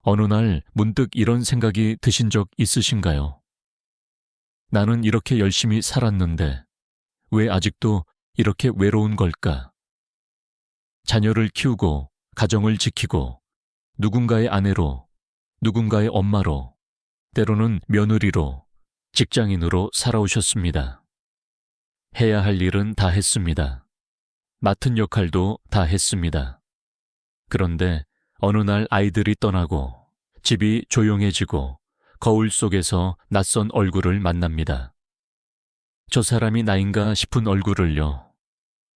어느 날 문득 이런 생각이 드신 적 있으신가요? 나는 이렇게 열심히 살았는데 왜 아직도 이렇게 외로운 걸까? 자녀를 키우고 가정을 지키고 누군가의 아내로, 누군가의 엄마로, 때로는 며느리로, 직장인으로 살아오셨습니다. 해야 할 일은 다 했습니다. 맡은 역할도 다 했습니다. 그런데 어느 날 아이들이 떠나고 집이 조용해지고 거울 속에서 낯선 얼굴을 만납니다. 저 사람이 나인가 싶은 얼굴을요.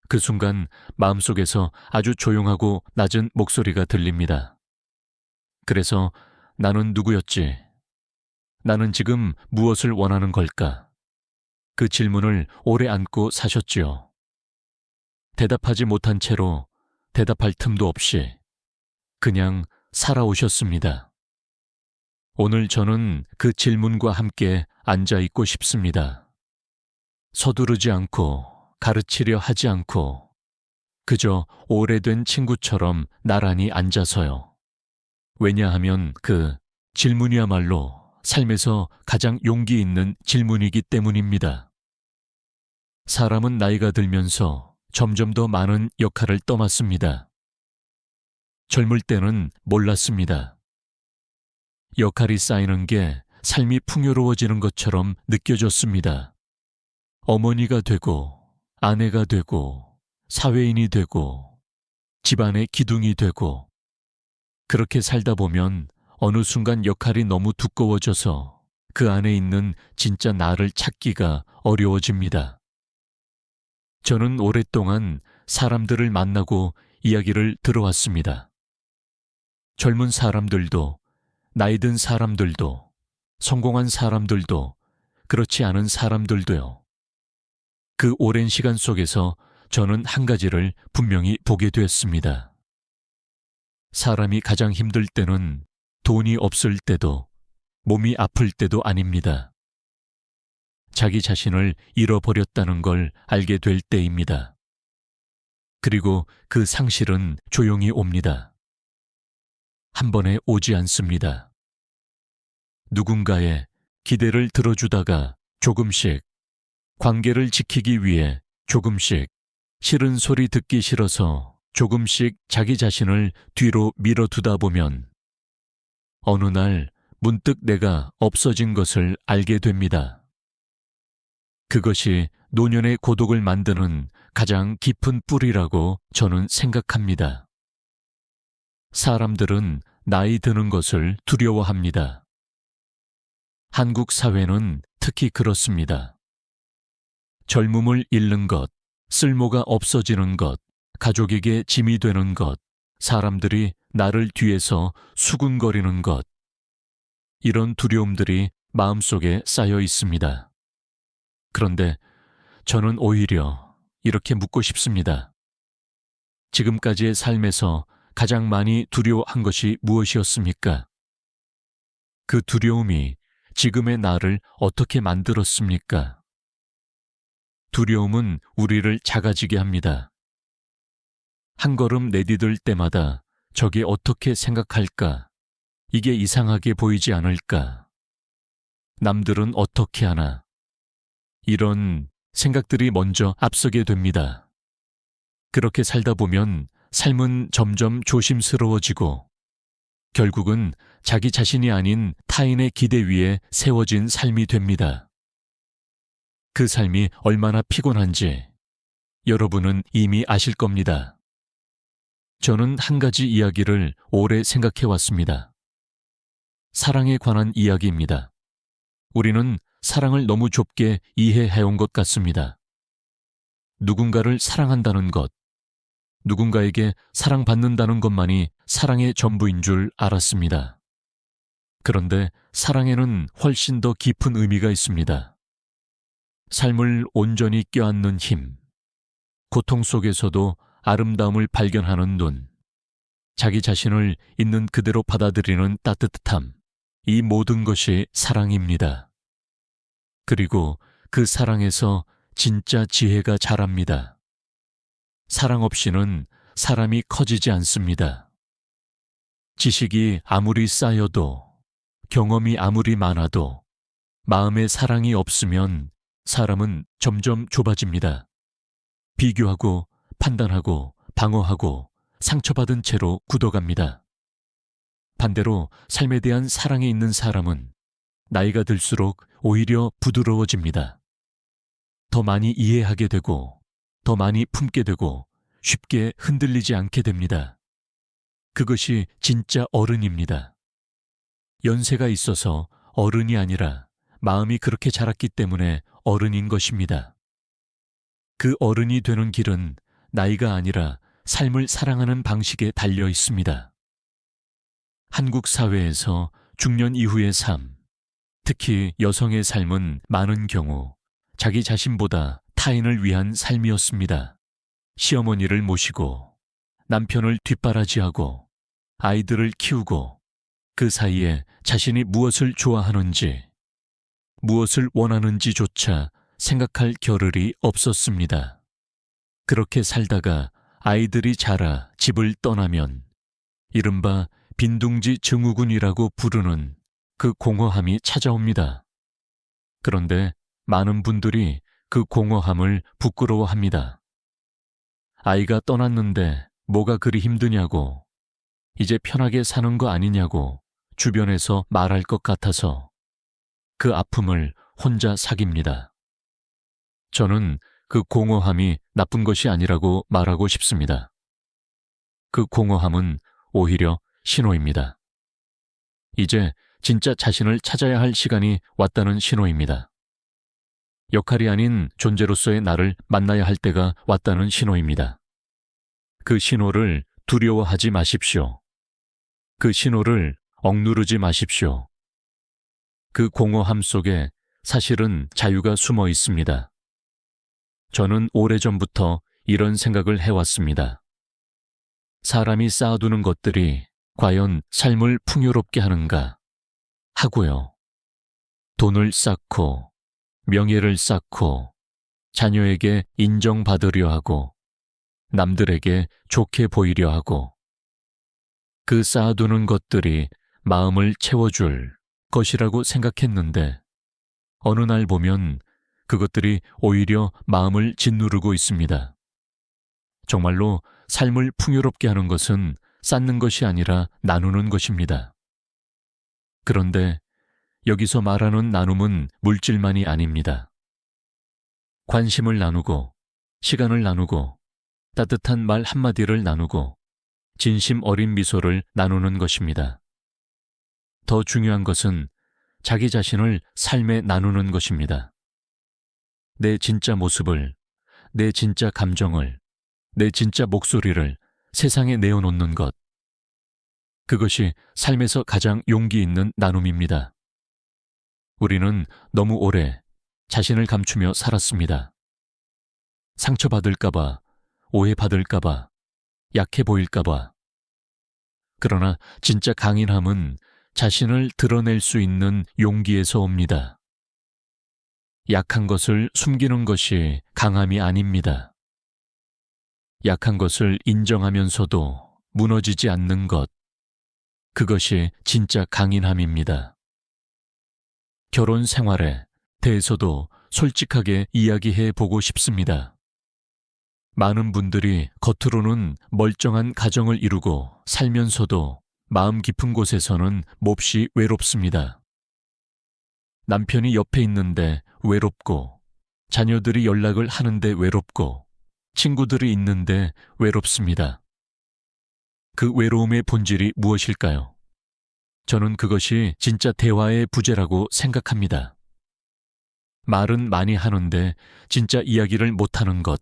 그 순간 마음속에서 아주 조용하고 낮은 목소리가 들립니다. 그래서 나는 누구였지? 나는 지금 무엇을 원하는 걸까? 그 질문을 오래 안고 사셨지요. 대답하지 못한 채로 대답할 틈도 없이 그냥 살아오셨습니다. 오늘 저는 그 질문과 함께 앉아 있고 싶습니다. 서두르지 않고 가르치려 하지 않고 그저 오래된 친구처럼 나란히 앉아서요. 왜냐하면 그 질문이야말로 삶에서 가장 용기 있는 질문이기 때문입니다. 사람은 나이가 들면서 점점 더 많은 역할을 떠맡습니다. 젊을 때는 몰랐습니다. 역할이 쌓이는 게 삶이 풍요로워지는 것처럼 느껴졌습니다. 어머니가 되고, 아내가 되고, 사회인이 되고, 집안의 기둥이 되고, 그렇게 살다 보면 어느 순간 역할이 너무 두꺼워져서 그 안에 있는 진짜 나를 찾기가 어려워집니다. 저는 오랫동안 사람들을 만나고 이야기를 들어왔습니다. 젊은 사람들도, 나이 든 사람들도, 성공한 사람들도, 그렇지 않은 사람들도요. 그 오랜 시간 속에서 저는 한 가지를 분명히 보게 되었습니다. 사람이 가장 힘들 때는 돈이 없을 때도, 몸이 아플 때도 아닙니다. 자기 자신을 잃어버렸다는 걸 알게 될 때입니다. 그리고 그 상실은 조용히 옵니다. 한 번에 오지 않습니다. 누군가의 기대를 들어주다가 조금씩, 관계를 지키기 위해 조금씩, 싫은 소리 듣기 싫어서 조금씩 자기 자신을 뒤로 밀어두다 보면 어느 날 문득 내가 없어진 것을 알게 됩니다. 그것이 노년의 고독을 만드는 가장 깊은 뿌리라고 저는 생각합니다. 사람들은 나이 드는 것을 두려워합니다. 한국 사회는 특히 그렇습니다. 젊음을 잃는 것, 쓸모가 없어지는 것, 가족에게 짐이 되는 것, 사람들이 나를 뒤에서 수군거리는 것, 이런 두려움들이 마음속에 쌓여 있습니다. 그런데 저는 오히려 이렇게 묻고 싶습니다. 지금까지의 삶에서 가장 많이 두려워한 것이 무엇이었습니까? 그 두려움이 지금의 나를 어떻게 만들었습니까? 두려움은 우리를 작아지게 합니다. 한 걸음 내디딜 때마다 저게 어떻게 생각할까? 이게 이상하게 보이지 않을까? 남들은 어떻게 하나? 이런 생각들이 먼저 앞서게 됩니다. 그렇게 살다 보면 삶은 점점 조심스러워지고 결국은 자기 자신이 아닌 타인의 기대 위에 세워진 삶이 됩니다. 그 삶이 얼마나 피곤한지 여러분은 이미 아실 겁니다. 저는 한 가지 이야기를 오래 생각해 왔습니다. 사랑에 관한 이야기입니다. 우리는 사랑을 너무 좁게 이해해온 것 같습니다. 누군가를 사랑한다는 것, 누군가에게 사랑받는다는 것만이 사랑의 전부인 줄 알았습니다. 그런데 사랑에는 훨씬 더 깊은 의미가 있습니다. 삶을 온전히 껴안는 힘, 고통 속에서도 아름다움을 발견하는 눈, 자기 자신을 있는 그대로 받아들이는 따뜻함, 이 모든 것이 사랑입니다. 그리고 그 사랑에서 진짜 지혜가 자랍니다. 사랑 없이는 사람이 커지지 않습니다. 지식이 아무리 쌓여도, 경험이 아무리 많아도 마음의 사랑이 없으면 사람은 점점 좁아집니다. 비교하고 판단하고 방어하고 상처받은 채로 굳어갑니다. 반대로 삶에 대한 사랑이 있는 사람은 나이가 들수록 오히려 부드러워집니다. 더 많이 이해하게 되고 더 많이 품게 되고 쉽게 흔들리지 않게 됩니다. 그것이 진짜 어른입니다. 연세가 있어서 어른이 아니라 마음이 그렇게 자랐기 때문에 어른인 것입니다. 그 어른이 되는 길은 나이가 아니라 삶을 사랑하는 방식에 달려 있습니다. 한국 사회에서 중년 이후의 삶, 특히 여성의 삶은 많은 경우 자기 자신보다 타인을 위한 삶이었습니다. 시어머니를 모시고 남편을 뒷바라지하고 아이들을 키우고 그 사이에 자신이 무엇을 좋아하는지, 무엇을 원하는지조차 생각할 겨를이 없었습니다. 그렇게 살다가 아이들이 자라 집을 떠나면 이른바 빈둥지 증후군이라고 부르는 그 공허함이 찾아옵니다. 그런데 많은 분들이 그 공허함을 부끄러워합니다. 아이가 떠났는데 뭐가 그리 힘드냐고, 이제 편하게 사는 거 아니냐고 주변에서 말할 것 같아서 그 아픔을 혼자 사깁니다. 저는 그 공허함이 나쁜 것이 아니라고 말하고 싶습니다. 그 공허함은 오히려 신호입니다. 이제 진짜 자신을 찾아야 할 시간이 왔다는 신호입니다. 역할이 아닌 존재로서의 나를 만나야 할 때가 왔다는 신호입니다. 그 신호를 두려워하지 마십시오. 그 신호를 억누르지 마십시오. 그 공허함 속에 사실은 자유가 숨어 있습니다. 저는 오래전부터 이런 생각을 해왔습니다. 사람이 쌓아두는 것들이 과연 삶을 풍요롭게 하는가 하고요. 돈을 쌓고 명예를 쌓고 자녀에게 인정받으려 하고 남들에게 좋게 보이려 하고 그 쌓아두는 것들이 마음을 채워줄 것이라고 생각했는데 어느 날 보면 그것들이 오히려 마음을 짓누르고 있습니다. 정말로 삶을 풍요롭게 하는 것은 쌓는 것이 아니라 나누는 것입니다. 그런데 여기서 말하는 나눔은 물질만이 아닙니다. 관심을 나누고 시간을 나누고 따뜻한 말 한마디를 나누고 진심 어린 미소를 나누는 것입니다. 더 중요한 것은 자기 자신을 삶에 나누는 것입니다. 내 진짜 모습을, 내 진짜 감정을, 내 진짜 목소리를 세상에 내어놓는 것. 그것이 삶에서 가장 용기 있는 나눔입니다. 우리는 너무 오래 자신을 감추며 살았습니다. 상처받을까봐, 오해받을까봐, 약해 보일까봐. 그러나 진짜 강인함은 자신을 드러낼 수 있는 용기에서 옵니다. 약한 것을 숨기는 것이 강함이 아닙니다. 약한 것을 인정하면서도 무너지지 않는 것, 그것이 진짜 강인함입니다. 결혼 생활에 대해서도 솔직하게 이야기해 보고 싶습니다. 많은 분들이 겉으로는 멀쩡한 가정을 이루고 살면서도 마음 깊은 곳에서는 몹시 외롭습니다. 남편이 옆에 있는데 외롭고, 자녀들이 연락을 하는데 외롭고, 친구들이 있는데 외롭습니다. 그 외로움의 본질이 무엇일까요? 저는 그것이 진짜 대화의 부재라고 생각합니다. 말은 많이 하는데 진짜 이야기를 못하는 것.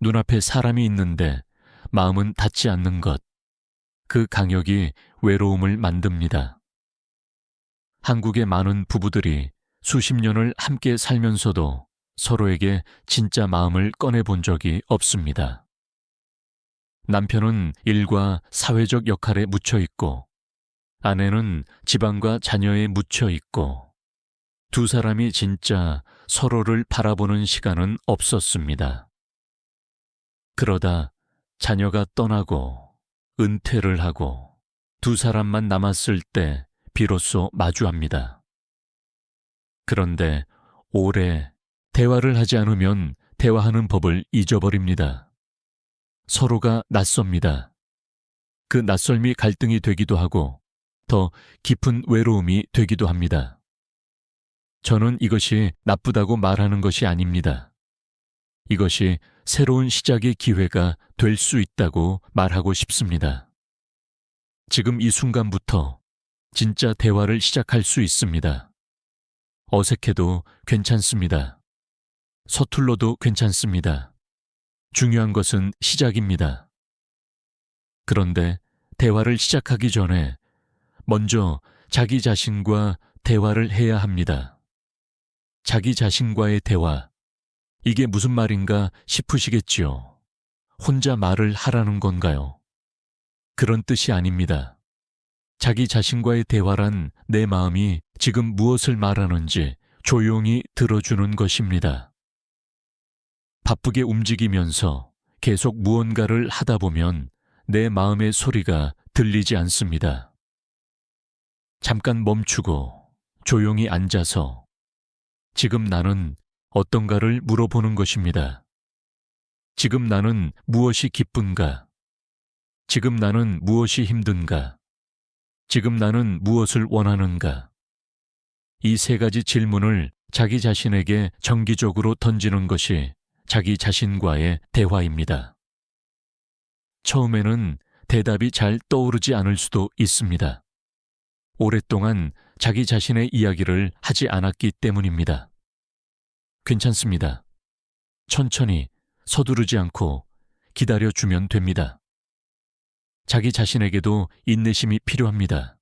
눈앞에 사람이 있는데 마음은 닿지 않는 것. 그 강역이 외로움을 만듭니다. 한국의 많은 부부들이 수십 년을 함께 살면서도 서로에게 진짜 마음을 꺼내본 적이 없습니다. 남편은 일과 사회적 역할에 묻혀 있고, 아내는 집안과 자녀에 묻혀 있고, 두 사람이 진짜 서로를 바라보는 시간은 없었습니다. 그러다 자녀가 떠나고, 은퇴를 하고, 두 사람만 남았을 때 비로소 마주합니다. 그런데 오래 대화를 하지 않으면 대화하는 법을 잊어버립니다. 서로가 낯섭니다. 그 낯설미 갈등이 되기도 하고 더 깊은 외로움이 되기도 합니다. 저는 이것이 나쁘다고 말하는 것이 아닙니다. 이것이 새로운 시작의 기회가 될 수 있다고 말하고 싶습니다. 지금 이 순간부터 진짜 대화를 시작할 수 있습니다. 어색해도 괜찮습니다. 서툴러도 괜찮습니다. 중요한 것은 시작입니다. 그런데 대화를 시작하기 전에 먼저 자기 자신과 대화를 해야 합니다. 자기 자신과의 대화, 이게 무슨 말인가 싶으시겠지요. 혼자 말을 하라는 건가요? 그런 뜻이 아닙니다. 자기 자신과의 대화란 내 마음이 지금 무엇을 말하는지 조용히 들어주는 것입니다. 바쁘게 움직이면서 계속 무언가를 하다 보면 내 마음의 소리가 들리지 않습니다. 잠깐 멈추고 조용히 앉아서 지금 나는 어떤가를 물어보는 것입니다. 지금 나는 무엇이 기쁜가? 지금 나는 무엇이 힘든가? 지금 나는 무엇을 원하는가? 이 세 가지 질문을 자기 자신에게 정기적으로 던지는 것이 자기 자신과의 대화입니다. 처음에는 대답이 잘 떠오르지 않을 수도 있습니다. 오랫동안 자기 자신의 이야기를 하지 않았기 때문입니다. 괜찮습니다. 천천히 서두르지 않고 기다려주면 됩니다. 자기 자신에게도 인내심이 필요합니다.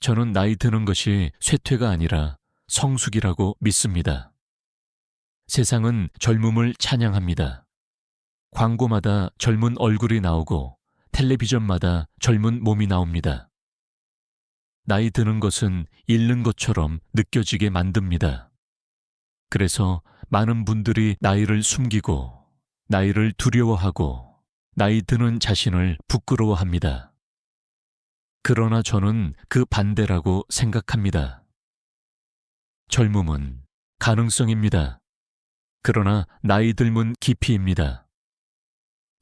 저는 나이 드는 것이 쇠퇴가 아니라 성숙이라고 믿습니다. 세상은 젊음을 찬양합니다. 광고마다 젊은 얼굴이 나오고 텔레비전마다 젊은 몸이 나옵니다. 나이 드는 것은 잃는 것처럼 느껴지게 만듭니다. 그래서 많은 분들이 나이를 숨기고 나이를 두려워하고 나이 드는 자신을 부끄러워합니다. 그러나 저는 그 반대라고 생각합니다. 젊음은 가능성입니다. 그러나 나이 들면 깊이입니다.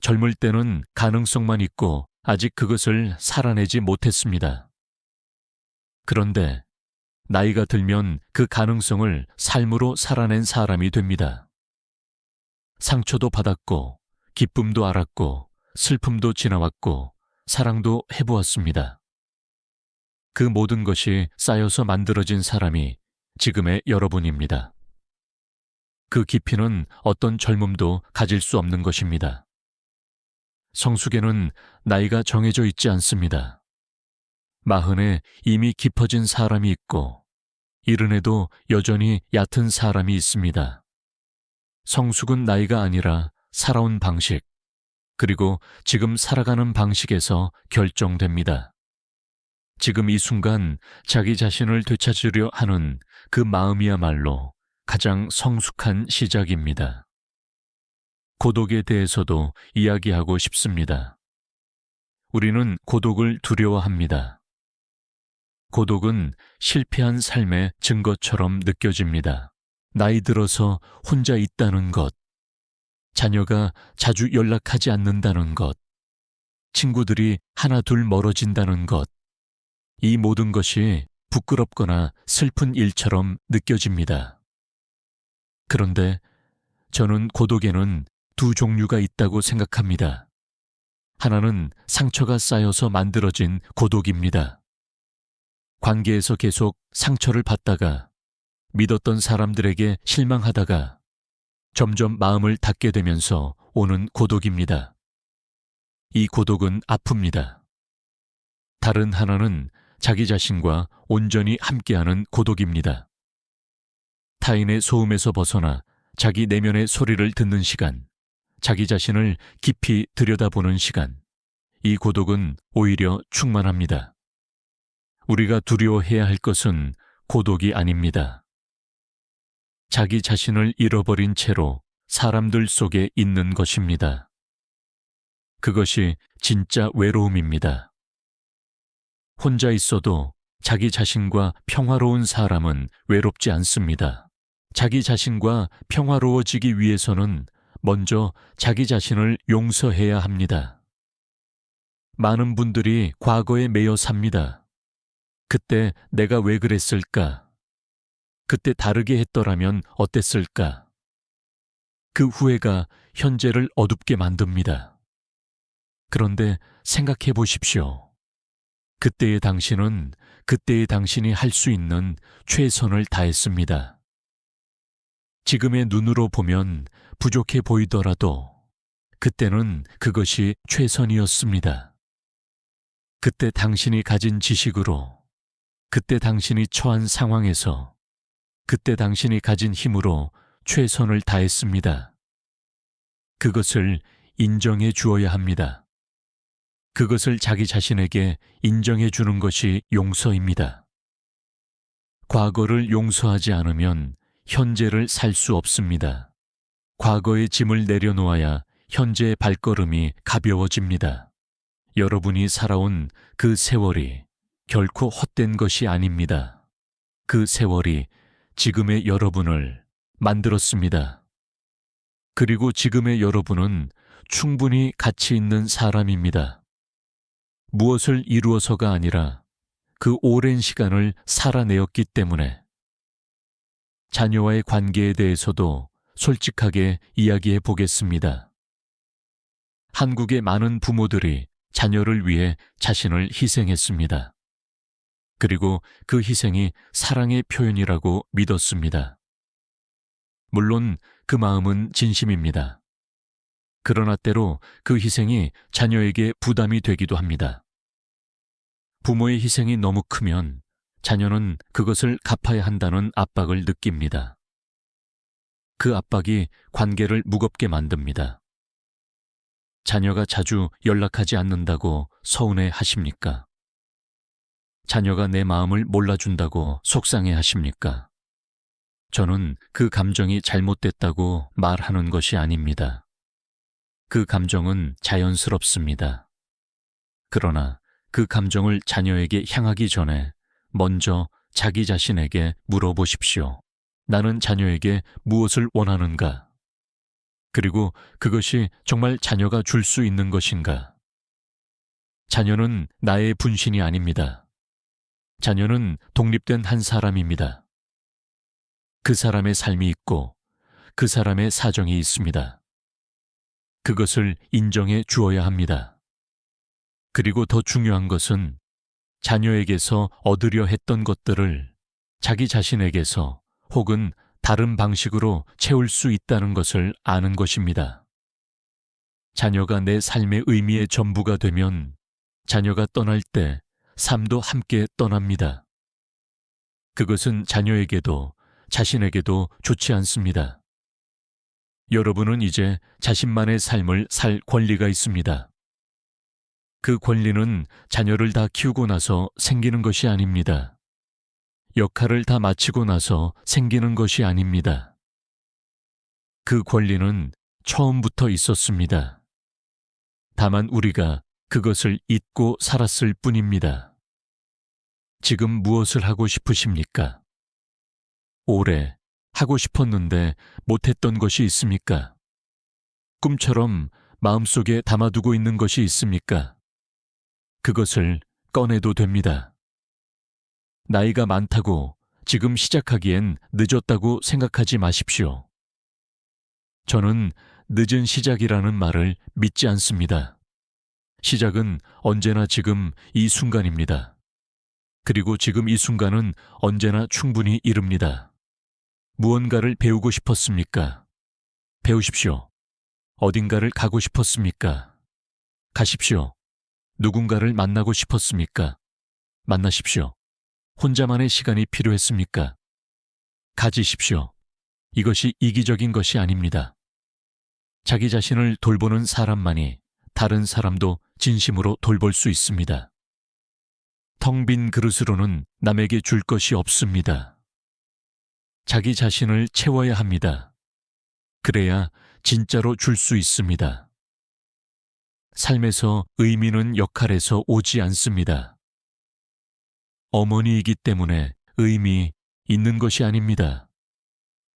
젊을 때는 가능성만 있고 아직 그것을 살아내지 못했습니다. 그런데 나이가 들면 그 가능성을 삶으로 살아낸 사람이 됩니다. 상처도 받았고 기쁨도 알았고 슬픔도 지나왔고 사랑도 해보았습니다. 그 모든 것이 쌓여서 만들어진 사람이 지금의 여러분입니다. 그 깊이는 어떤 젊음도 가질 수 없는 것입니다. 성숙에는 나이가 정해져 있지 않습니다. 40에 이미 깊어진 사람이 있고 70에도 여전히 얕은 사람이 있습니다. 성숙은 나이가 아니라 살아온 방식, 그리고 지금 살아가는 방식에서 결정됩니다. 지금 이 순간 자기 자신을 되찾으려 하는 그 마음이야말로 가장 성숙한 시작입니다. 고독에 대해서도 이야기하고 싶습니다. 우리는 고독을 두려워합니다. 고독은 실패한 삶의 증거처럼 느껴집니다. 나이 들어서 혼자 있다는 것, 자녀가 자주 연락하지 않는다는 것, 친구들이 하나둘 멀어진다는 것, 이 모든 것이 부끄럽거나 슬픈 일처럼 느껴집니다. 그런데 저는 고독에는 두 종류가 있다고 생각합니다. 하나는 상처가 쌓여서 만들어진 고독입니다. 관계에서 계속 상처를 받다가 믿었던 사람들에게 실망하다가 점점 마음을 닫게 되면서 오는 고독입니다. 이 고독은 아픕니다. 다른 하나는 자기 자신과 온전히 함께하는 고독입니다. 타인의 소음에서 벗어나 자기 내면의 소리를 듣는 시간, 자기 자신을 깊이 들여다보는 시간, 이 고독은 오히려 충만합니다. 우리가 두려워해야 할 것은 고독이 아닙니다. 자기 자신을 잃어버린 채로 사람들 속에 있는 것입니다. 그것이 진짜 외로움입니다. 혼자 있어도 자기 자신과 평화로운 사람은 외롭지 않습니다. 자기 자신과 평화로워지기 위해서는 먼저 자기 자신을 용서해야 합니다. 많은 분들이 과거에 매여 삽니다. 그때 내가 왜 그랬을까? 그때 다르게 했더라면 어땠을까? 그 후회가 현재를 어둡게 만듭니다. 그런데 생각해 보십시오. 그때의 당신은 그때의 당신이 할 수 있는 최선을 다했습니다. 지금의 눈으로 보면 부족해 보이더라도 그때는 그것이 최선이었습니다. 그때 당신이 가진 지식으로, 그때 당신이 처한 상황에서, 그때 당신이 가진 힘으로 최선을 다했습니다. 그것을 인정해 주어야 합니다. 그것을 자기 자신에게 인정해 주는 것이 용서입니다. 과거를 용서하지 않으면 현재를 살 수 없습니다. 과거의 짐을 내려놓아야 현재의 발걸음이 가벼워집니다. 여러분이 살아온 그 세월이 결코 헛된 것이 아닙니다. 그 세월이 지금의 여러분을 만들었습니다. 그리고 지금의 여러분은 충분히 가치 있는 사람입니다. 무엇을 이루어서가 아니라 그 오랜 시간을 살아내었기 때문에. 자녀와의 관계에 대해서도 솔직하게 이야기해 보겠습니다. 한국의 많은 부모들이 자녀를 위해 자신을 희생했습니다. 그리고 그 희생이 사랑의 표현이라고 믿었습니다. 물론 그 마음은 진심입니다. 그러나 때로 그 희생이 자녀에게 부담이 되기도 합니다. 부모의 희생이 너무 크면 자녀는 그것을 갚아야 한다는 압박을 느낍니다. 그 압박이 관계를 무겁게 만듭니다. 자녀가 자주 연락하지 않는다고 서운해 하십니까? 자녀가 내 마음을 몰라준다고 속상해 하십니까? 저는 그 감정이 잘못됐다고 말하는 것이 아닙니다. 그 감정은 자연스럽습니다. 그러나 그 감정을 자녀에게 향하기 전에 먼저 자기 자신에게 물어보십시오. 나는 자녀에게 무엇을 원하는가? 그리고 그것이 정말 자녀가 줄 수 있는 것인가? 자녀는 나의 분신이 아닙니다. 자녀는 독립된 한 사람입니다. 그 사람의 삶이 있고 그 사람의 사정이 있습니다. 그것을 인정해 주어야 합니다. 그리고 더 중요한 것은 자녀에게서 얻으려 했던 것들을 자기 자신에게서 혹은 다른 방식으로 채울 수 있다는 것을 아는 것입니다. 자녀가 내 삶의 의미의 전부가 되면 자녀가 떠날 때 삶도 함께 떠납니다. 그것은 자녀에게도 자신에게도 좋지 않습니다. 여러분은 이제 자신만의 삶을 살 권리가 있습니다. 그 권리는 자녀를 다 키우고 나서 생기는 것이 아닙니다. 역할을 다 마치고 나서 생기는 것이 아닙니다. 그 권리는 처음부터 있었습니다. 다만 우리가 그것을 잊고 살았을 뿐입니다. 지금 무엇을 하고 싶으십니까? 오래 하고 싶었는데 못했던 것이 있습니까? 꿈처럼 마음속에 담아두고 있는 것이 있습니까? 그것을 꺼내도 됩니다. 나이가 많다고 지금 시작하기엔 늦었다고 생각하지 마십시오. 저는 늦은 시작이라는 말을 믿지 않습니다. 시작은 언제나 지금 이 순간입니다. 그리고 지금 이 순간은 언제나 충분히 이릅니다. 무언가를 배우고 싶었습니까? 배우십시오. 어딘가를 가고 싶었습니까? 가십시오. 누군가를 만나고 싶었습니까? 만나십시오. 혼자만의 시간이 필요했습니까? 가지십시오. 이것이 이기적인 것이 아닙니다. 자기 자신을 돌보는 사람만이 다른 사람도 진심으로 돌볼 수 있습니다. 텅 빈 그릇으로는 남에게 줄 것이 없습니다. 자기 자신을 채워야 합니다. 그래야 진짜로 줄 수 있습니다. 삶에서 의미는 역할에서 오지 않습니다. 어머니이기 때문에 의미 있는 것이 아닙니다.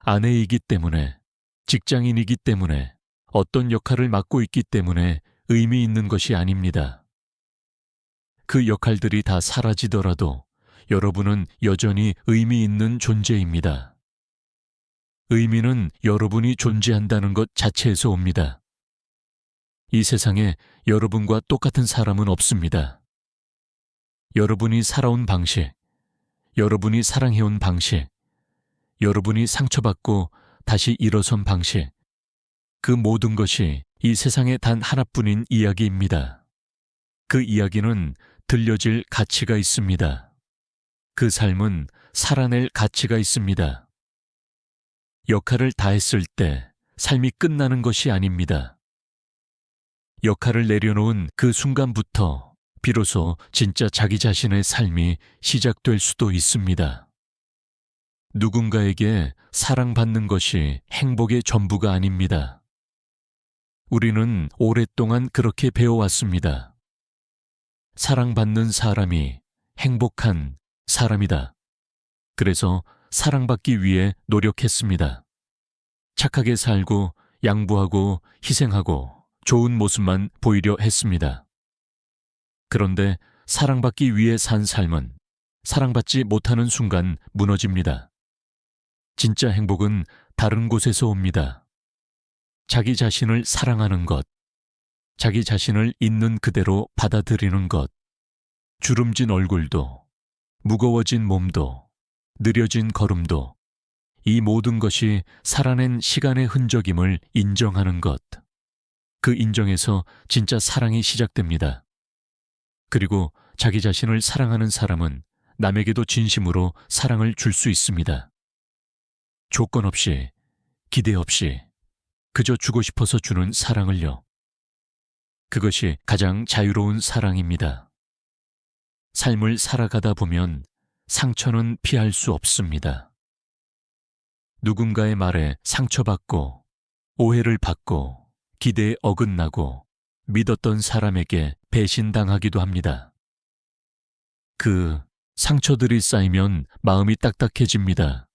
아내이기 때문에, 직장인이기 때문에, 어떤 역할을 맡고 있기 때문에 의미 있는 것이 아닙니다. 그 역할들이 다 사라지더라도 여러분은 여전히 의미 있는 존재입니다. 의미는 여러분이 존재한다는 것 자체에서 옵니다. 이 세상에 여러분과 똑같은 사람은 없습니다. 여러분이 살아온 방식, 여러분이 사랑해온 방식, 여러분이 상처받고 다시 일어선 방식, 그 모든 것이 이 세상에 단 하나뿐인 이야기입니다. 그 이야기는 들려질 가치가 있습니다. 그 삶은 살아낼 가치가 있습니다. 역할을 다했을 때 삶이 끝나는 것이 아닙니다. 역할을 내려놓은 그 순간부터 비로소 진짜 자기 자신의 삶이 시작될 수도 있습니다. 누군가에게 사랑받는 것이 행복의 전부가 아닙니다. 우리는 오랫동안 그렇게 배워왔습니다. 사랑받는 사람이 행복한 사람이다. 그래서 사랑받기 위해 노력했습니다. 착하게 살고 양보하고 희생하고 좋은 모습만 보이려 했습니다. 그런데 사랑받기 위해 산 삶은 사랑받지 못하는 순간 무너집니다. 진짜 행복은 다른 곳에서 옵니다. 자기 자신을 사랑하는 것, 자기 자신을 있는 그대로 받아들이는 것, 주름진 얼굴도, 무거워진 몸도, 느려진 걸음도, 이 모든 것이 살아낸 시간의 흔적임을 인정하는 것. 그 인정에서 진짜 사랑이 시작됩니다. 그리고 자기 자신을 사랑하는 사람은 남에게도 진심으로 사랑을 줄 수 있습니다. 조건 없이, 기대 없이, 그저 주고 싶어서 주는 사랑을요. 그것이 가장 자유로운 사랑입니다. 삶을 살아가다 보면 상처는 피할 수 없습니다. 누군가의 말에 상처받고, 오해를 받고, 기대에 어긋나고, 믿었던 사람에게 배신당하기도 합니다. 그 상처들이 쌓이면 마음이 딱딱해집니다.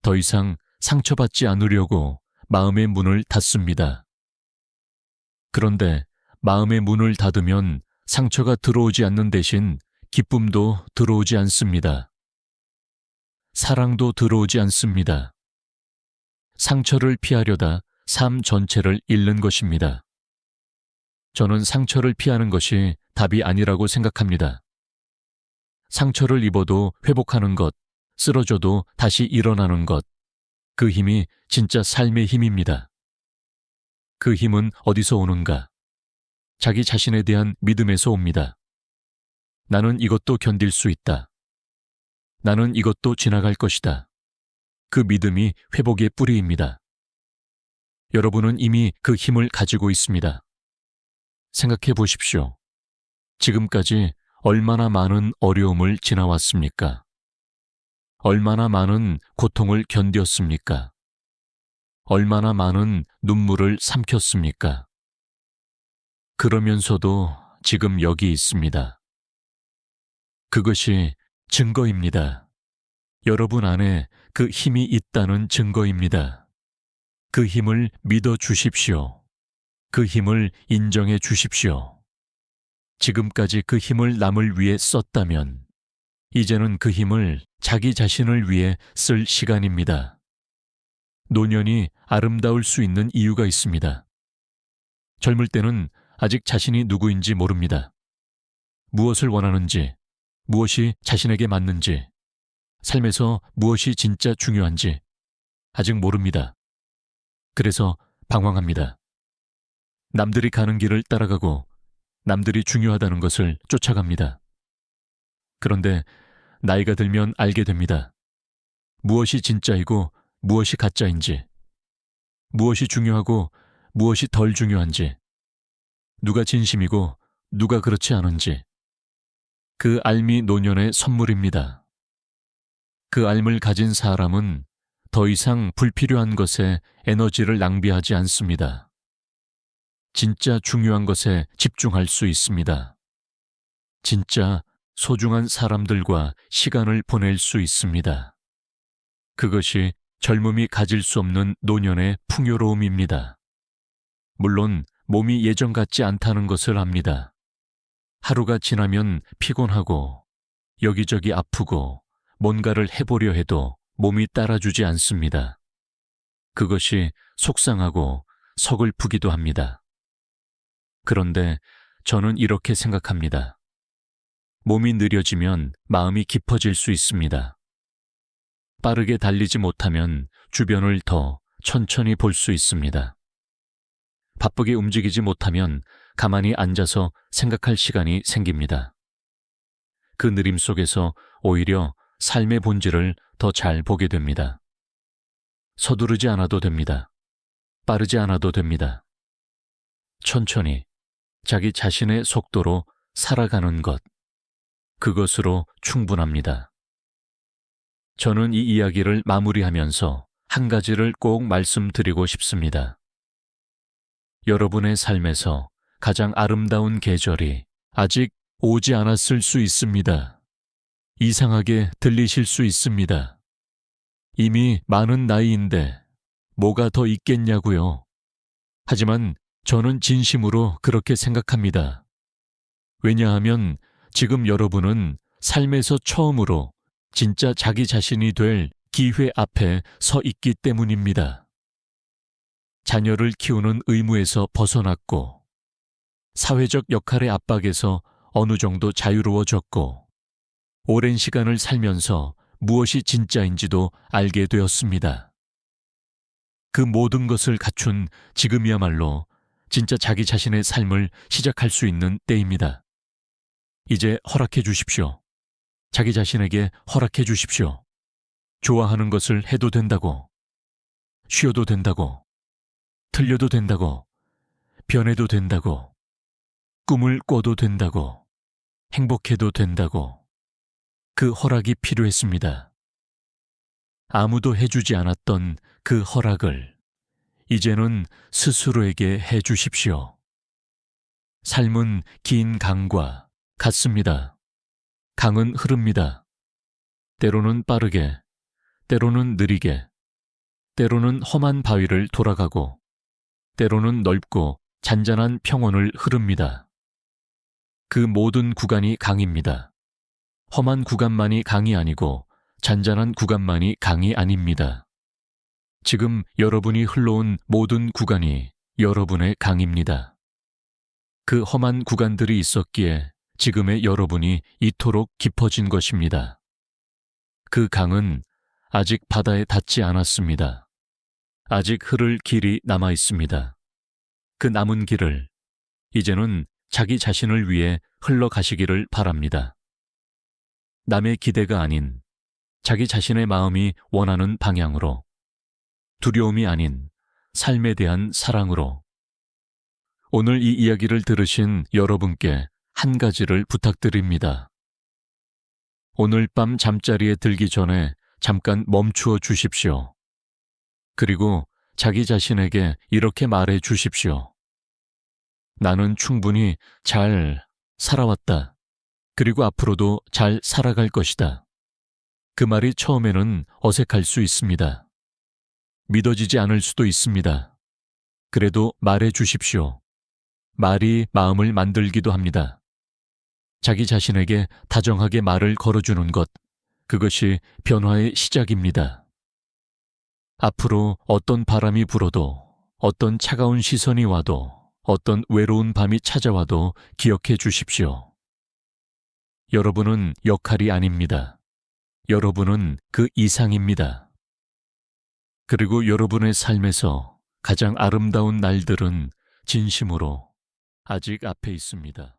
더 이상 상처받지 않으려고 마음의 문을 닫습니다. 그런데 마음의 문을 닫으면 상처가 들어오지 않는 대신 기쁨도 들어오지 않습니다. 사랑도 들어오지 않습니다. 상처를 피하려다 삶 전체를 잃는 것입니다. 저는 상처를 피하는 것이 답이 아니라고 생각합니다. 상처를 입어도 회복하는 것, 쓰러져도 다시 일어나는 것, 그 힘이 진짜 삶의 힘입니다. 그 힘은 어디서 오는가? 자기 자신에 대한 믿음에서 옵니다. 나는 이것도 견딜 수 있다. 나는 이것도 지나갈 것이다. 그 믿음이 회복의 뿌리입니다. 여러분은 이미 그 힘을 가지고 있습니다. 생각해 보십시오. 지금까지 얼마나 많은 어려움을 지나왔습니까? 얼마나 많은 고통을 견뎠습니까? 얼마나 많은 눈물을 삼켰습니까? 그러면서도 지금 여기 있습니다. 그것이 증거입니다. 여러분 안에 그 힘이 있다는 증거입니다. 그 힘을 믿어 주십시오. 그 힘을 인정해 주십시오. 지금까지 그 힘을 남을 위해 썼다면 이제는 그 힘을 자기 자신을 위해 쓸 시간입니다. 노년이 아름다울 수 있는 이유가 있습니다. 젊을 때는 아직 자신이 누구인지 모릅니다. 무엇을 원하는지, 무엇이 자신에게 맞는지, 삶에서 무엇이 진짜 중요한지 아직 모릅니다. 그래서 방황합니다. 남들이 가는 길을 따라가고 남들이 중요하다는 것을 쫓아갑니다. 그런데 나이가 들면 알게 됩니다. 무엇이 진짜이고 무엇이 가짜인지, 무엇이 중요하고 무엇이 덜 중요한지, 누가 진심이고 누가 그렇지 않은지, 그 알미 노년의 선물입니다. 그 알을 가진 사람은 더 이상 불필요한 것에 에너지를 낭비하지 않습니다. 진짜 중요한 것에 집중할 수 있습니다. 진짜 소중한 사람들과 시간을 보낼 수 있습니다. 그것이 젊음이 가질 수 없는 노년의 풍요로움입니다. 물론 몸이 예전 같지 않다는 것을 압니다. 하루가 지나면 피곤하고 여기저기 아프고 뭔가를 해보려 해도 몸이 따라주지 않습니다. 그것이 속상하고 서글프기도 합니다. 그런데 저는 이렇게 생각합니다. 몸이 느려지면 마음이 깊어질 수 있습니다. 빠르게 달리지 못하면 주변을 더 천천히 볼 수 있습니다. 바쁘게 움직이지 못하면 가만히 앉아서 생각할 시간이 생깁니다. 그 느림 속에서 오히려 삶의 본질을 더 잘 보게 됩니다. 서두르지 않아도 됩니다. 빠르지 않아도 됩니다. 천천히 자기 자신의 속도로 살아가는 것, 그것으로 충분합니다. 저는 이 이야기를 마무리하면서 한 가지를 꼭 말씀드리고 싶습니다. 여러분의 삶에서 가장 아름다운 계절이 아직 오지 않았을 수 있습니다. 이상하게 들리실 수 있습니다. 이미 많은 나이인데 뭐가 더 있겠냐고요. 하지만 저는 진심으로 그렇게 생각합니다. 왜냐하면 지금 여러분은 삶에서 처음으로 진짜 자기 자신이 될 기회 앞에 서 있기 때문입니다. 자녀를 키우는 의무에서 벗어났고, 사회적 역할의 압박에서 어느 정도 자유로워졌고, 오랜 시간을 살면서 무엇이 진짜인지도 알게 되었습니다. 그 모든 것을 갖춘 지금이야말로 진짜 자기 자신의 삶을 시작할 수 있는 때입니다. 이제 허락해 주십시오. 자기 자신에게 허락해 주십시오. 좋아하는 것을 해도 된다고, 쉬어도 된다고, 틀려도 된다고, 변해도 된다고, 꿈을 꿔도 된다고, 행복해도 된다고. 그 허락이 필요했습니다. 아무도 해주지 않았던 그 허락을 이제는 스스로에게 해주십시오. 삶은 긴 강과 같습니다. 강은 흐릅니다. 때로는 빠르게, 때로는 느리게, 때로는 험한 바위를 돌아가고, 때로는 넓고 잔잔한 평원을 흐릅니다. 그 모든 구간이 강입니다. 험한 구간만이 강이 아니고 잔잔한 구간만이 강이 아닙니다. 지금 여러분이 흘러온 모든 구간이 여러분의 강입니다. 그 험한 구간들이 있었기에 지금의 여러분이 이토록 깊어진 것입니다. 그 강은 아직 바다에 닿지 않았습니다. 아직 흐를 길이 남아 있습니다. 그 남은 길을 이제는 자기 자신을 위해 흘러가시기를 바랍니다. 남의 기대가 아닌 자기 자신의 마음이 원하는 방향으로, 두려움이 아닌 삶에 대한 사랑으로. 오늘 이 이야기를 들으신 여러분께 한 가지를 부탁드립니다. 오늘 밤 잠자리에 들기 전에 잠깐 멈추어 주십시오. 그리고 자기 자신에게 이렇게 말해 주십시오. 나는 충분히 잘 살아왔다. 그리고 앞으로도 잘 살아갈 것이다. 그 말이 처음에는 어색할 수 있습니다. 믿어지지 않을 수도 있습니다. 그래도 말해 주십시오. 말이 마음을 만들기도 합니다. 자기 자신에게 다정하게 말을 걸어주는 것, 그것이 변화의 시작입니다. 앞으로 어떤 바람이 불어도, 어떤 차가운 시선이 와도, 어떤 외로운 밤이 찾아와도 기억해 주십시오. 여러분은 역할이 아닙니다. 여러분은 그 이상입니다. 그리고 여러분의 삶에서 가장 아름다운 날들은 진심으로 아직 앞에 있습니다.